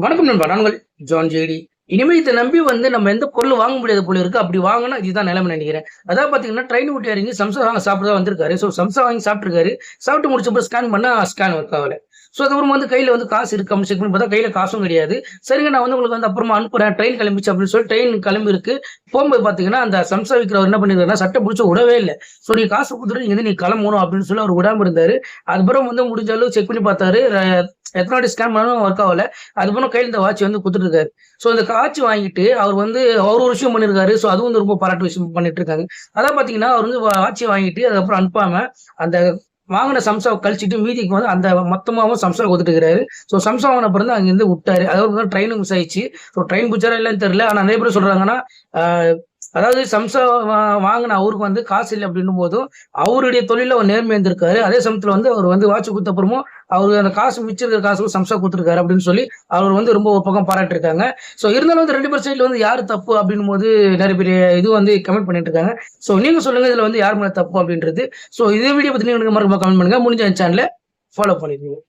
வணக்கம் நண்பா. நாங்கள் ஜான் ஜேடி. இனிமே இத நம்பி நம்ம எந்த பொருள் வாங்க முடியாது போல இருக்கு. அப்படி வாங்குனா இதுதான் நிலைமைன்னு நெனைக்கிறேன். அதாவது பாத்தீங்கன்னா, ட்ரெயின் விட்டு இறங்கி சம்சா வாங்க சாப்பிட தான் வந்திருக்காரு. சம்சா வாங்கி சாப்பிட்டுருக்காரு. சாப்பிட்டு முடிச்சப்ப ஸ்கேன் பண்ணா ஸ்கேன் ஒர்க் ஆகல. அதுக்கப்புறமா கையில காசு இருக்கா அப்படின்னு செக் பண்ணி பார்த்தா கையில காசும் கிடையாது. சரிங்க, நான் உங்களுக்கு அப்புறமா அனுப்புறேன். ட்ரெயின் கிளம்பிச்சு அப்படின்னு சொல்லி ட்ரெயின் கிளம்பிருக்கு. போகும்போது பாத்தீங்கன்னா, அந்த சம்சா விக்கிறவர் என்ன பண்ணிருக்காருன்னா, சட்டை புடிச்சு விடவே இல்ல. நீங்க காசு குடுத்துட்டு நீ கிளம்பணும் அப்படின்னு சொல்லி அவர் விடாம இருந்தாரு. அதுக்கப்புறம் முடிஞ்ச அளவு செக் பண்ணி பார்த்தாரு. எத்தன வாட்டி ஸ்கேன் பண்ணாலும் ஒர்க் ஆகல. அதுக்கப்புறம் கையில இந்த வாட்ச் குடுத்துட்டு இருக்காரு. இந்த வாட்ச் வாங்கிட்டு அவர் அவர் ஒரு விஷயம் பண்ணியிருக்காரு. அதுவும் ரொம்ப பாராட்டு விஷயம் பண்ணிட்டு இருக்காங்க. அதான் பாத்தீங்கன்னா, அவர் வாட்ச் வாங்கிட்டு அதுக்கப்புறம் அனுப்பாம அந்த வாங்குன சம்சாவ கழிச்சுட்டு மீதிக்கு அந்த மொத்தமாவும் சம்சா குடுத்துட்டு இருக்காரு. சம்சா வாங்குன அப்புறம் தான் அங்கிருந்து விட்டாரு. அதாவது ட்ரெயினும் மிஸ் ஆயிடுச்சு. ட்ரெயின் புடிச்சாரா இல்லன்னு தெரியல. ஆனா நெறைய பேர் சொல்றாங்கன்னா, ஆ அதாவது சம்சா வாங்குன அவருக்கு காசு இல்ல அப்டின்னும் போதும், அவருடைய தொழில்ல ஒரு நேர்மை இருந்திருக்காரு. அதே சமயத்துல அவர் வாட்ச் குடுத்த அப்புறமும், அவரு அந்த காசு மிச்சம் இருக்கிற காசு சம்சா குடுத்துருக்காரு அப்படின்னு சொல்லி, அவர் ரொம்ப ஒரு பக்கம் பாராட்டியிருக்காங்க. இருந்தாலும் 2 பேர் சைடுல யாரு தப்பு அப்படின்னும்போது நெறைய பேர் இது கமெண்ட் பண்ணிட்டு இருக்காங்க. நீங்க சொல்லுங்க இதுல யார் மேல தப்பு அப்படின்றது. இதே வீடியோ பத்தி நீங்க மறக்காம கமெண்ட் பண்ணுங்க. முடிஞ்ச என் சேனல ஃபாலோ பண்ணிக்கோங்க.